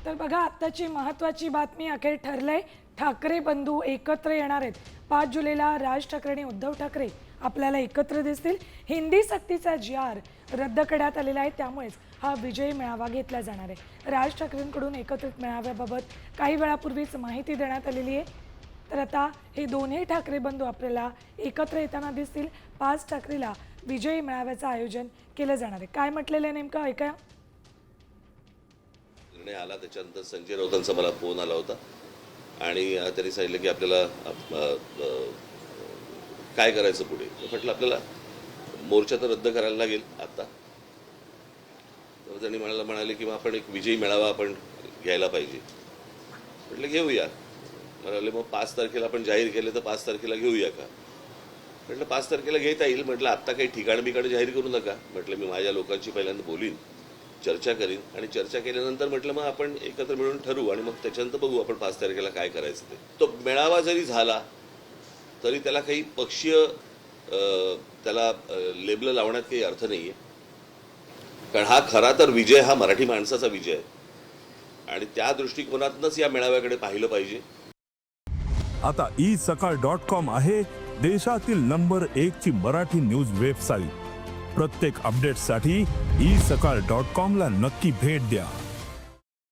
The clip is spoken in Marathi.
तर बघा आत्ताची महत्त्वाची बातमी अखेर ठरलंय ठाकरे बंधू एकत्र येणार आहेत 5 जुलैला राज ठाकरे आणि उद्धव ठाकरे आपल्याला एकत्र दिसतील। हिंदी सक्तीचा जी.आर. रद्द करण्यात आलेला आहे, त्यामुळेच हा विजय मेळावा घेतला जाणार आहे। राज ठाकरेंकडून एकत्रित मेळाव्याबाबत काही वेळापूर्वीच माहिती देण्यात आलेली आहे। तर आता हे दोन्ही ठाकरे बंधू आपल्याला एकत्र येताना दिसतील। 5 तारखेला विजय मेळाव्याचं आयोजन केलं जाणार आहे। काय म्हटलेलं आहे नेमकं ऐका। निर्णय आला त्याच्यानंतर संजय राऊतांचा मला फोन आला होता आणि त्यांनी सांगितलं की आपल्याला काय करायचं पुढे। म्हटलं आपल्याला मोर्चा तर रद्द करायला लागेल आता। तर त्यांनी म्हणाले की आपण एक विजयी मेळावा आपण घ्यायला पाहिजे। म्हटलं घेऊया। म्हणाले मग 5 तारखेला आपण जाहीर केले तर 5 तारखेला घेऊया का। म्हटलं 5 तारखेला घेता येईल। म्हटलं आत्ता काही ठिकाण बिकाण जाहीर करू नका। म्हटलं मी माझ्या लोकांशी पहिल्यांदा बोलीन, चर्चा करीन आणि चर्चा केल्यानंतर म्हटलं मग आपण एकत्र मिळून ठरवू आणि मग त्याच्यानंतर बघू आपण 5 तारखेला काय करायचं ते। तो मेळावा जरी झाला तरी त्याला काही पक्षीय त्याला लेबल लावण्यात काही अर्थ नाहीये, कारण हा खरा तर विजय हा मराठी माणसाचा विजय आहे आणि त्या दृष्टिकोनातूनच या मेळाव्याकडे पाहिलं पाहिजे। आता isakal.com आहे देशातील नंबर 1 ची मराठी न्यूज वेबसाईट। प्रत्येक अपडेटसाठी isakal.com ला नक्की भेट द्या।